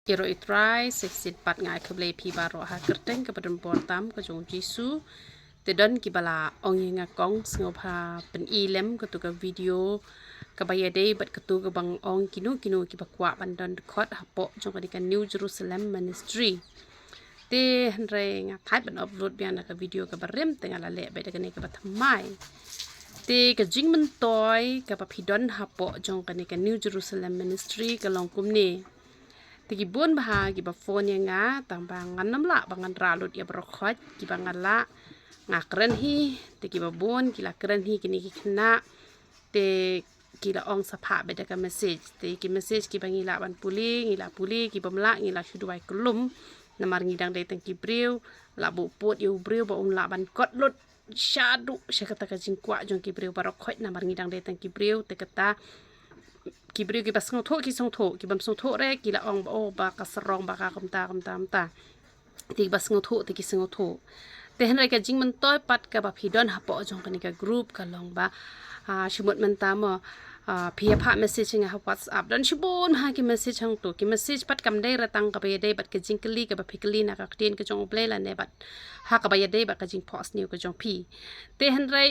Iro itrai seksit pat ngai keble pi baro ha kerteng ke badan portam ke jong jisu tedon kibala ong yenga kong sengopa pen ilem ke tu ke video ke bayade bat ke tu ke bang ong kinu kibakwa bandon khot hapo jong ke New Jerusalem Ministry te henre nga type ban upload bian ke video ke barem tengah la le beda ke ne ke batmai te ke jing mentoy ke papidon hapo jong ke New Jerusalem Ministry ke longkum ni tigi bun bah giba phone yang nga tambang nganam la bangan ralut ya brokhot giba ngala ngakren hi tigi babun kila keren hi kini kena te kila ong sapa beda ka message te ki message ki bangila ban puli ngila puli ki bamla ngila shuduai kulum namar ngidang dai tang ki briu la bu pot yu briu ba la ban kot lut shadu shakata ka jingkwa jong ki briu barokhot namar ngidang dai tang ki briu te kata kibriu ki basong tho ki song tho ki bam song tho re ki la ong ba ka sarong ba ka kamta ti basong tho ti ki song tho te hen re ka jing man toy pat ka ba phidon hapo jong ka ni ka group ka long ba shumot man ta mo phia pha message nga WhatsApp dan shibon ha ki message hang to ki message pat kam dai ratang ka ba dai bat ka jing kli ka ba phikli na ka tin ka jong play la ne bat ha ka ba dai ba ka jing post new ka jong phi te hen re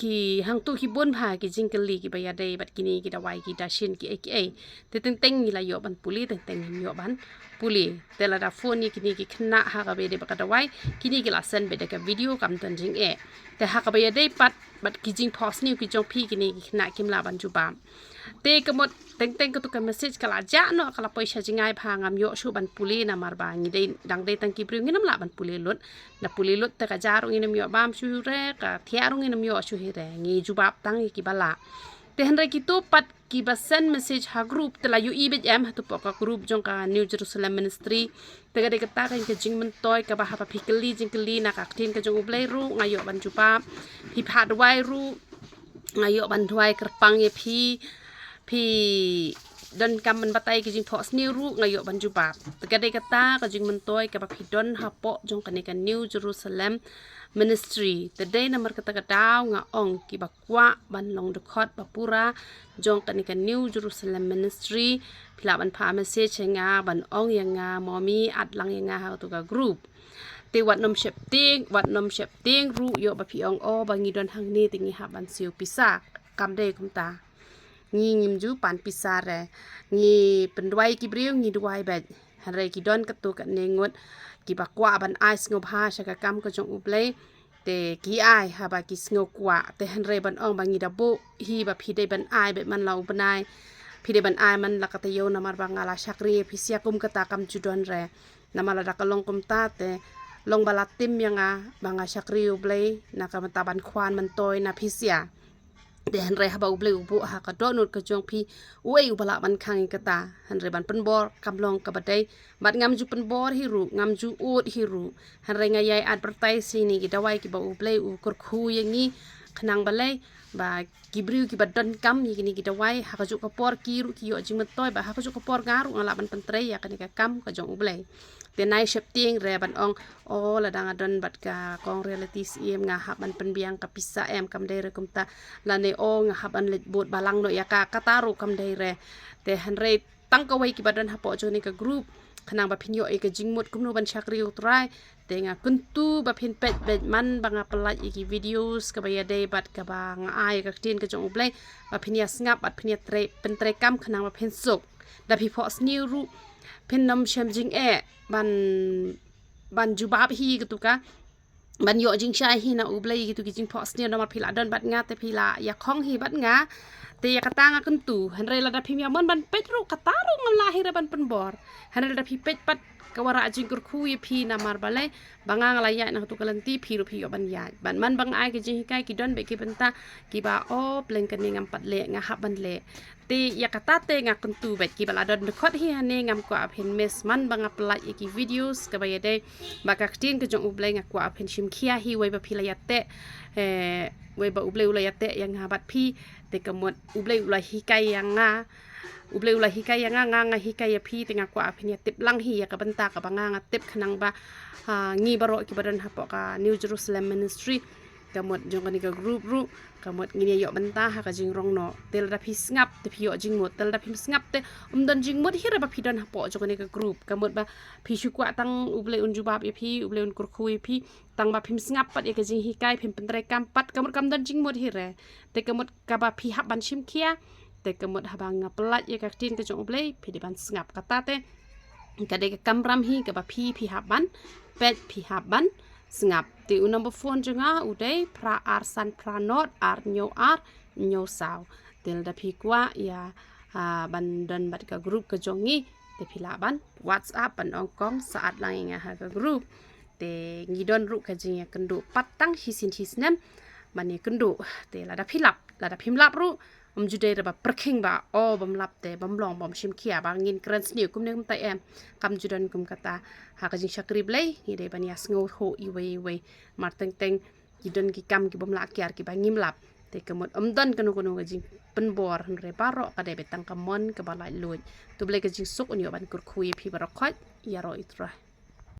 ki hang tu ki bon pha ki jingkeli ki baya dai bat kini ki dawai ki dashin ki aka te teng teng ni la yo ban puli teng teng ni yo ban puli te la da phone ni kini ki khna ha ka be de ba ka dawai kini ki la send be de ka video kam tan jing e te ha ka baya dai pat bat ki jing post ni ki jong phi kini ki khna kim la ban ju bam te ka mot teng teng ka tu ka message kala ja no kala paisa jingai pha ngam yo shu ban puli na mar ba ngi dai dang dai tang ki priu ngi nam la ban puli lut na puli lut te ka jaru ngi nam yo bam shu re ka thiaru ngi nam yo shu hi re ngi ju bab tang ki bala te han re ki tu pat ki ba send message ha group te la yu i bet em ha tu po ka group jong ka New Jerusalem Ministry te ka de ka ta ka jing man toy ka ba ha pa phikli jingkli na ka tin ka jong ublei ru ngayo ban ju bab hi pha dwai ru ngayo ban dwai kerpang ye phi don kam man batai ki jing post new ru ngayo ban ju bab te ka de ka ta ka jing man toy ka ba phidon ha po jong ka ni ka New Jerusalem Ministry today namar kata daw nga ong ki bakwa ban long dekot bapura jong kanika New Jerusalem Ministry pila ban pha message nga ban ong yang nga momi at lang yang nga ha to ka group te wat nom shep ting ru yo ba pi ong o ba ngi don hang ni tingi ha ban siu pisa kam de kum ta ngi ngim ju pan pisa re ngi pendwai ki briu ngi duai bet hare ki don ka tu ka nengot ki bakwa ban ice ngop ha sha ka kam ko jong uplei te ki ai ha ba ki sngo kwa te han re ban ong bangi da bo hi ba phi de ban ai be man lau banai phi de ban ai man la ka te yo na mar bangala shakri phi sia kum ka ta kam ju don re na mala da ka long kum ta te long bala tim yang a banga shakri uplei na ka ta ban khwan man toy na phi sia de han re ha ba ublei ubu ha ka donut ka jong phi uei ubala ban khang ka ta han re ban pen bor kam long ka badai bat ngam ju pen bor hi ru ngam ju ut hi ru han re ngai advertise ni ki dawai ki ba ublei u kur khu yang ni khnang balai ba kibriu ki badan kam ni ki dawai ha ka ju ka por ki ru ki yo jing toy ba ha ka ju ka por garu ngala ban pen tre ya ka ni ka kam ka jong ublei te nai shep ting re ban ong o la dang adon bat ka kong realities em nga ha ban pen biang ka pisa em kam de re kum ta la ne o nga ha ban let bot balang no ya ka taru kam de re te han re tang ka wai ki badan ha po jo ni ka group khanang ba phin yo e ka jingmut kum no ban shakri utrai te nga kuntu ba phin pet bet man banga pelaj ki videos ka ba ya de bat ka ba nga ai ka tin ka jong ublei ba phin ya ngap bat phin ya tre pen tre kam khanang ba phin sok da phi pos new ru phin nam shem jing e ban jubab hi gitu ka ban yo jing shai hi na ublei gitu ki jing post ni nomor phila don bat nga te phila ya khong hi bat nga te ya kata nga kentu han re la da phim ya mon ban pet ru kata ru ngam lahir ban pen bor han re da phi pet pat kawara jing kur khu ye phi na mar balai banga ngala ya na tu kalanti phi ru phi yo ban ya ban man bang ai ki jing kai ki don be ki benta ki ba o pleng kan ngam pat le nga ha ban le te ya kata te nga kentu bet ki bala don khot hi hane ngam ko aphen mes man banga pelaj ki videos ka ba ye de ba ka tin ke jong ublei nga ko aphen shim khia hi wei ba phila ya te wei ba ublei ula ya te yang ha bat phi te kamot ublei ula hi kai yang nga ublei ula hi kai yang nga hi kai ya phi te nga ko aphen ya tip lang hi ya ka benta ka banga nga tip khanang ba ngi baro ki badan ha po ka New Jerusalem Ministry กำหมดจงกันนี่ก็กรุ๊ปรู้กำหมดงี้เนี่ยยอบันตาหากจิงรองเนาะเตลดาพิสงับแต่พี่ยอจิงหมดเตลดาพิสงับแต่ดันจิงหมดฮิระบะพี่ดันหปอจงกันนี่ก็กรุ๊ปกำหมดบะพี่ชุกว่าตั้งอุบเลอุนจูบาบพี่อุบเลอุนกุรคุยพี่ตั้งบะพิมสงับปัดก็จิงฮิกายพิมเป็นไรกำปัดกำหมดกำดันจิงหมดฮิระแต่กำหมดกะบะพี่หับบันชิมเคียแต่กำหมดหาบางงับลัดยากตินก็จงอุบเลพี่ได้บันสงับกะตาเตก็ได้กำรำฮีกะบะพี่หับบันเป็ดพี่หับบันสงับตีอุณบฟอนจงอาอุดพระอาร์สันพระนอดอาร์โยอาร์โยสาวเตลดาพีกว่าอย่าบันดันบัดกับกรุ๊ปกระจงงี้แต่พิลาบัน WhatsApp บันองกองสะอาดลังยังไงฮะกับกรุ๊ปแต่งีดอนรุกระจิงกันดูปัดตั้งฮิสินฮิสนั้นมันนี่กันดูแต่ลาดาพิลับลาดาพิมลับรู้จุดเดระบประคิงบ่าบัมลับแต่บัมลองบัมชิมเขียบางเงินกระสนิวกุมเนื้อกุมตาคำจุดันกุมกตาหากจิงชักริบเลยนี่ได้บัญญัติงโหอีเวยมาเต็งกิดันกิกำกิบัมลักยาร์กิบางงิมลับแต่กำหมดดันกันกจิงเป็นบอร์หันเรบารอกระเดไปตั้งกำมอนกับบาลายลุยตัวเบลกจิงสุกอุนยบันกุรคุยพี่บารอกคอยยารออิตร